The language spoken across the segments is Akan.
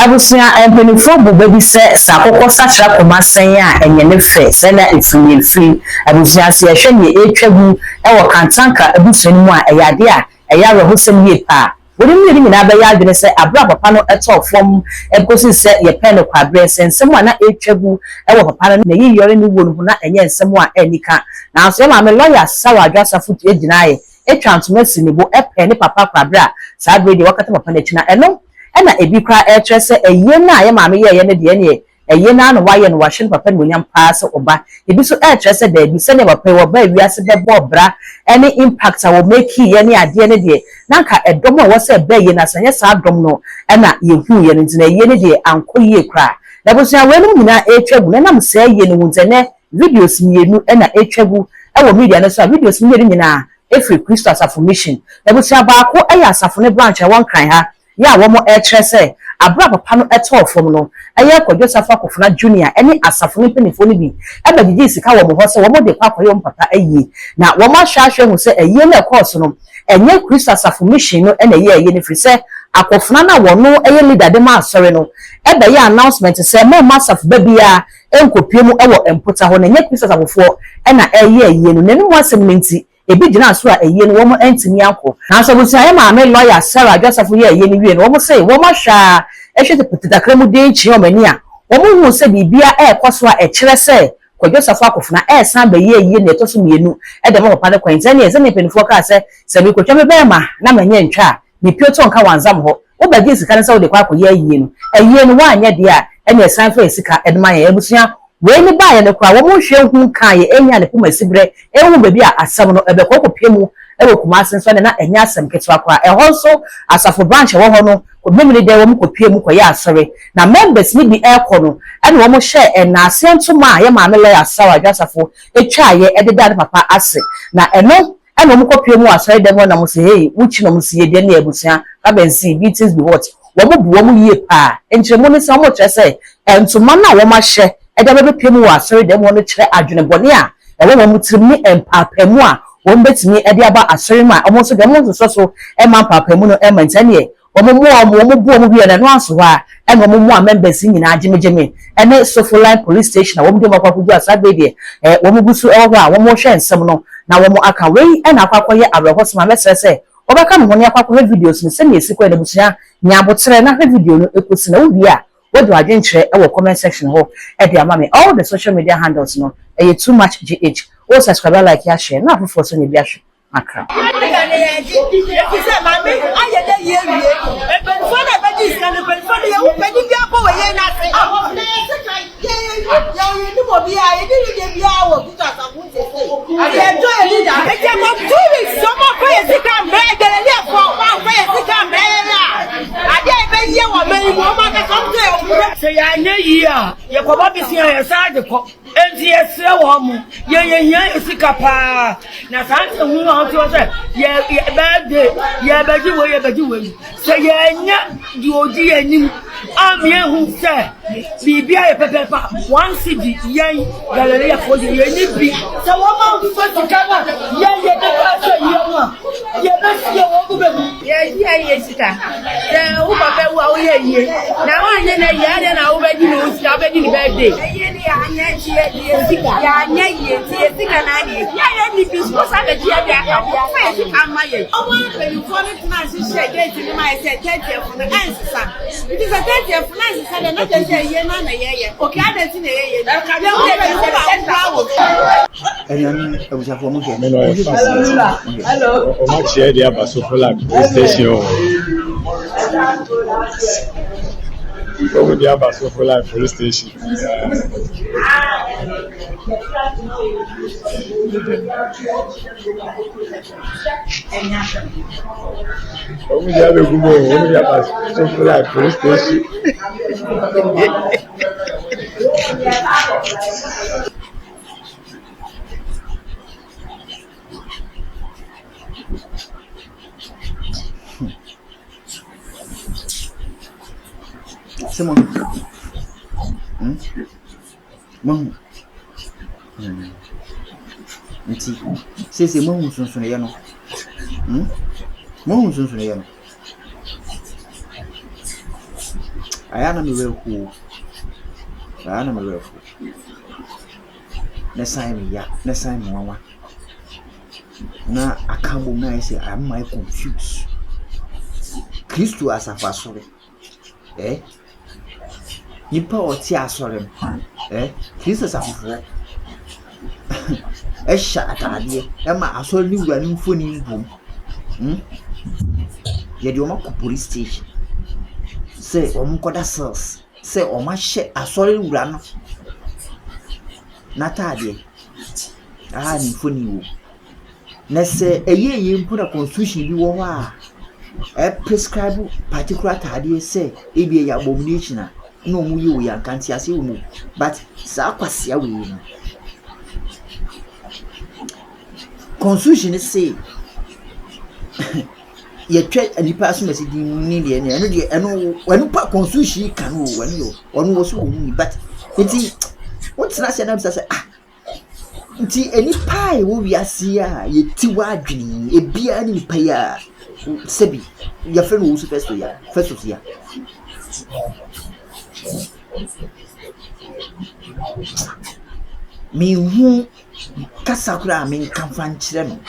Abusia empenifo bubebi se sakoko satra komasen a enye ne fe se na efiri abusia se ehwe ne etwagu ewo kantanka abusani mu a eyade a eyare hosem ye pa wodi mi nyina ba ya adwene se abra papa no etofom ekosi se ye pen kwabre sensem a na etwagu ewo papa no na yi yore ni wonu na enye nsem a enika na so ma me lawyer sawa Asafo ejinaye etwantoma sinibo epe ne papa kwabra sa brede wakata papa na china eno ena ebi kra etrese eye na ye maame ye ne de ne eye na no waye no wahye papa no nyam paase oba ebi so etrese da ebi se ne papa wo ba wiase be bobra any impact a wo make ye ne ade ne de nanka edom a wo se ba ye na sanye sa dom no ena ye hu ye ne tina ye ne de anko ye kra na bosia we no nyina etwagu na nam se ye ne wunzene videos mienu ena etwagu e wo media no so videos mienu nyina efi Kristo Asafo mission na bosia ba ko aya Asafo ne branch e won kran ha ya womo etrese abra papa no etofom no eye kwadwo safa kofuna junior ene Asafo ne penifo ne bi eba didi sika womo ho se womo de kwakoyo papa ayi na womo ahwahwe hu se eye na course no enye Kristo Asafo mission no ene eye ne firi se akofuna na wono eye leader de ma asore no eba ye announcement se mo Asafo babia enkopiemu ewo empota ho na enye Kristo Asafo ena eye no nenu asem nti ebi gina so a eye no womo entimi akọ na so busi aye ma me lawyer Asafo ye eye ni wie no womo say womo hwa ehwe te petitakra mu de nchi o mani a womo hu se bibia ekoso a ekire se kwadwo Asafo akofuna san ba ye eye na etoso mienu de mo papa ne kwanta ne eze ne penifo ka se bi kwatwa me ba ma na manye ntwa ni pioto nka wanzam ho wo ba gi sika ne se wo de kwa akọ ye eye no wa anya de a ene san fa sika edema ye abusia we ni ba ye ne kwa womo hwe hu kan ye enya ne puma sibre ehu ba bi a asam no ebe kokopemu ewo kumase nso na enya asam ketwa kwa ho so Asafo branch wo ho no komemini de wo mkopiemu kwa ya asore na members ni bi ekọ no ene wo mo share na asentuma ye ma me lawyer sawa Asafo etwa ye ededa ne papa ase na eno ene wo mkopiemu asore de mo na mo se hey wuchi no mo se ye de na ebusia ka bensi beatings be what wo mo bu wo mo ye pa enchemo ne se mo trese entuma na wo ma hye eda be piemu wa asore de mo no kire adwene bone a ewo mo mutirimi empapemu a won betimi ede aba asore ma omo so de mo so e ma papemu no e mantane omo bu omo bi na no aso ha e no mo members nyina agimegeme ene Sofoline police station a won de makwakugu asabe de won gusu e ho a won mo hwe nsem no na won aka we e na akwakoye abrehosoma mesese obaka no ne akwakoye videos ni se ne esikwa na busia nya abotre na hwe video no ekosi na wo a what do I share our comment section ho e dey amame all the social media handles no e too much gh o subscribe like ya share na for so ne bia hwe makra say ya nye year ye ko ba bisi ya sa de ko enti esre wo mu ye hia esika pa na sanse hu ho to say ye birthday ye baji we say ye nya di odi anim amie hu say bibia ye pepe pa one cd yen galeria for ye ni bi say wo ma hu so sika na ye de pa say ye mu ye be sie wo go be ye sika say wo ba be wo ye na wa nye na ye na wo be di no sika be di birthday ye ni anya sika ya anya ye sika na ni ya ni bi so sa be di ya ka wo fa sika ma ye o wa be you for it na si share date ni ma say 30th na answer it is a 30th na answer na not just ye na ye okay ada ti na ye ka be wo be so ba wo Hello. O ma share dia Asafo la station. Como dia Asafo la police station. Como dia do Google, como dia Asafo la police station. Simon. Nti sese mo sunsun ye no. Mo sunsun ye no. ayana me wehu na sign me ya na sign me wawa na akambo na say I'm my confused Kristo Asafo asore nipa oti asore Kristo Asafo esha atade ma asore ni wura ni mfoni mbom ye de o police station say o mkoda cells say o ma hye asore wura no natade ni mfoni wo na say eye mpura constitution bi wo ho a prescribe particular atade say e bi ya abomination no mu yi wo ya kanti ase wo mu but sa kwasia we no constitution say ye twa anipa so mesi di ni de eno pa constitution kan wo ono wo so wo ni but enti what's na say na say nti anipa e wo wiase a ye ti wa adwene e bia ni pa ya sebi ya fe no wo so first ya mi hu kasa kura mi kan fan kire no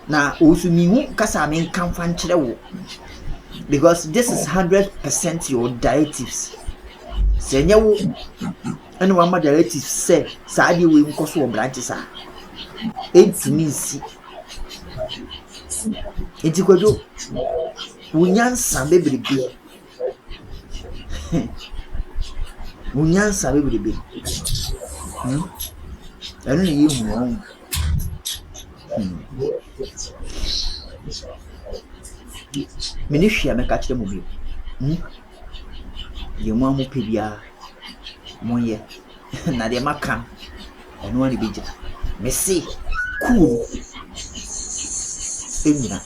na osu mi hu kasa mi kan fan kire wo because this is 100% your directives senye wo ene wa ma directives say saadi we nkoso wo branches a entimi si enti kwajo unyansa bebrebe anu ni yi hu mini hwia me ka kire mo bi ye mo amu pebia mo ye na de maka enu ani bija me see cool emina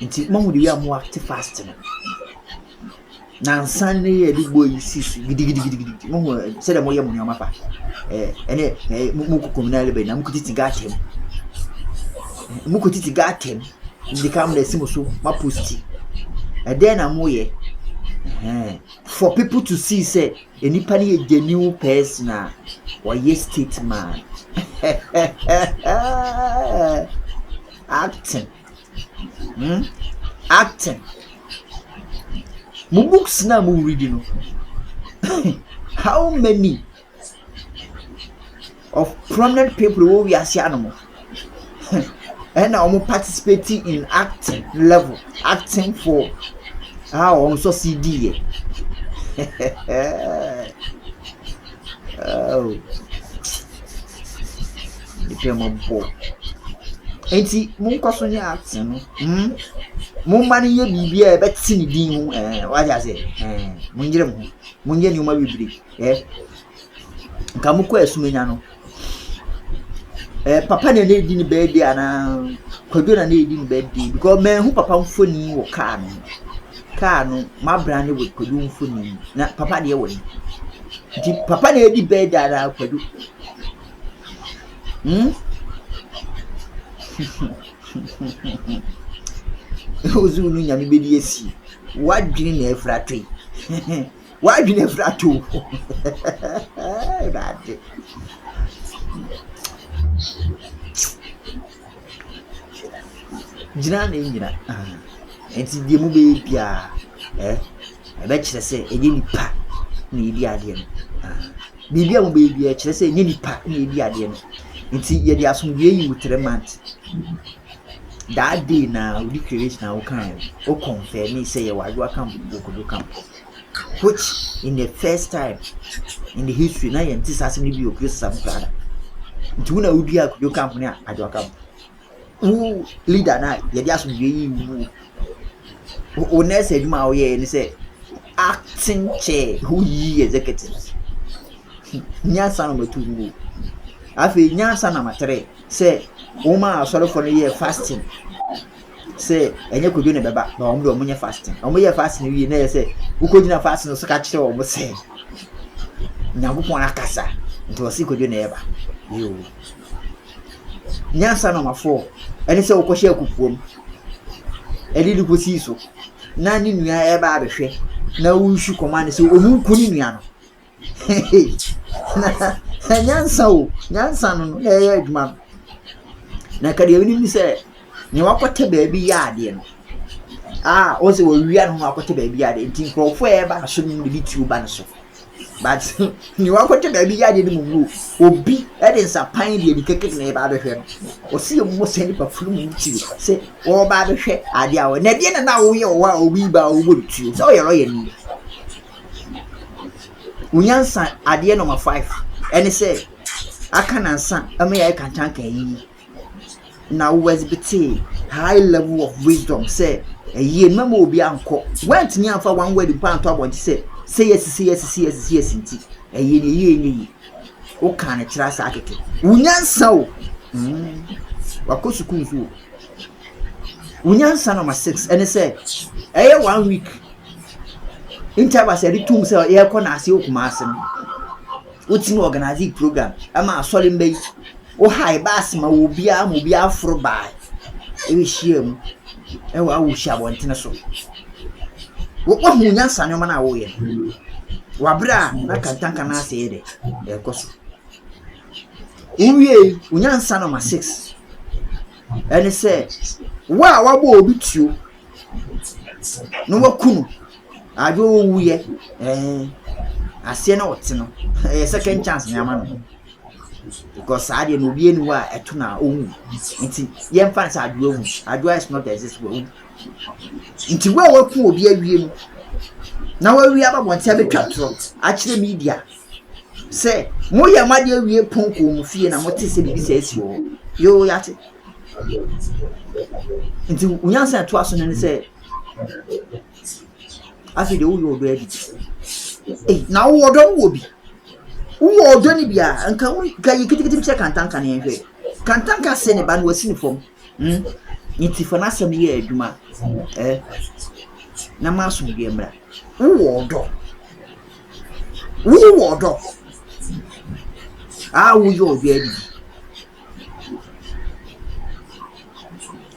nti mo hu de ya mo act fast no na nsan ne ye digbo yi sisu gidi mo hu se de mo ye mo nyama pa ene mo ko communal be na mo kutiti gatem ndi kam na simo so ma posti then na mo ye for people to see say enipa ne ye genuine person or ye state man acting mo books na mo reading how many of prominent people who we are seeing and now participating in acting level, acting for also CD. Oh, became a boy. And see, Munkosonia acting. Mumani ye bibia bet sini din what I say munje nyuma bibiri kamuko esumenya no papa ne di ni birthday ana kwado na ne di ni birthday because men hu papa mfoni wo car no ma brand we kwado mfoni na papa de wo ni di papa ne di birthday ana kwado ozu nu nyame bedi esi wadwene na efratwe wadwene efrato bad jina na nyina enti die mu be bia be kire se enye nipa na edi ade no bibia mu be bia kire se enye nipa na edi ade no enti ye di asomdwe yi with 3 months that day now we create now can o confirm me say you come which in the first time in the history na yenti sase ni bi o create some plan ntu na udi akudo company ado come who leader na ye dia so yi o nurse eduma o ye ni say acting chair who yi executives nya sana matu mu afi nya sana matre say Oma asoro for the year fasting. Say enye kodu ne beba na omo do omo nye fasting. Omo ye fasting wi na say ukodu na fasting so ka kire omo say. Nyagopon akasa. Nti osi kodu na eba. Yo. Nyansa no mafo. Ene say ukohye akupuom. Edi du kosi so. na ni nua e ba abehwe na wushu command se omu ku ni nua no na nyansa no e adwuma na ka de ni se ni wakote baabi ya ade no o se wo wia no wakote baabi ya ade nti nkrofo e ba so ni bi tiu ba no so but ni wakote baabi ya ade ni mu obi e de nsapan de ni keke na e ba abehwe no o si mo se ni pa fulu mu tiu se o ba abehwe ade a na de na wo ye o wa obi ba o bo tiu so ye ro ye ni unyansa ade number 5 ene se aka nansa ama ya Kantanka yi na was beti high level of wisdom say ye mama obi anko went ni amfa one word pan to abonti say yes nti ye ni o kan kira sa akeke unyansa o wakosuku nfu unyansa number 6 ene se 1 week interview tum say ye ko na ase okuma ase no uti no organize program ama asole mbei o high bass ma obi afro bai e hia mu e wa wo hia bontene so wo hunya sane ma na wo ye wa bra na Kantanka na ase de e koso uwie unyansa no ma 6 ene se wa bo obi tuo no wakunu ajo wuye ase na wote no second chance nyama no because ade no bi enu a eto na owu nti ye mfa sa adwo owu adwo is not exist owu nti we waku obi awie mu na wawie ababonte abetwa tro a kire media say mo ye made awie ponko mu fie na mo te se bibi se esi o yo yate nti unyansa to aso ne say afi de wo yo do edit na wo do wo bi wo do ni bia anka ka yikitikiti mche Kantanka na yenhwe Kantanka se ne ba no wasi ni fom nti fo na sam ye adwuma na maso bi emra wo do wo yo bi adi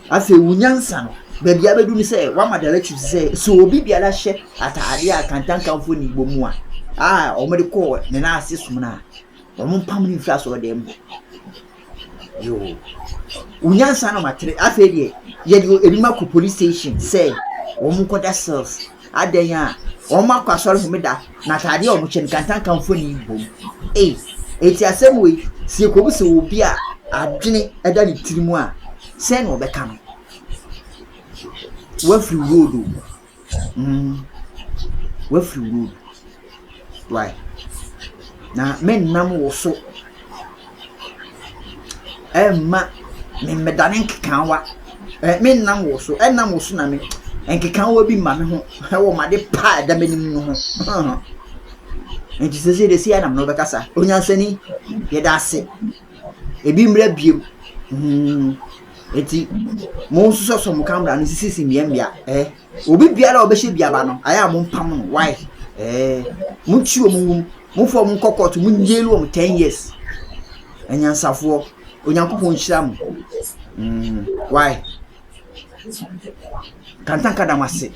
afi unyansa no baby abedu ni say wa madalachi say so obi biala hye atade a Kantanka mfo ni bomu a omede ko ne na ase sum na omo pam ni fia so dem yo unyansa no matre afi de ye de ebima ko police station say omo ko da cells adan a omo akwasoro humida na atade omo chen Kantanka mfo ni bom eti asem we sie ko bi se obi a adwene eda ni tirimu a say no obeka no wafri road wafri road why na men nam wo so ma me medane nkekanwa men nam wo so nam wo so na me nkekanwa bi ma me ho wo ma de pa da menim no ho enti sese de sia nam no bekasa onyansani ye da ase ebi mra biem eti mo nso so mo camera no sisi miembia obi biara obehye biaba no aya mo mpam no why mo chiwo mo fo mo kokot mo nyelu mo 10 years enyansafo onyankopon hira mo why Kantanka damase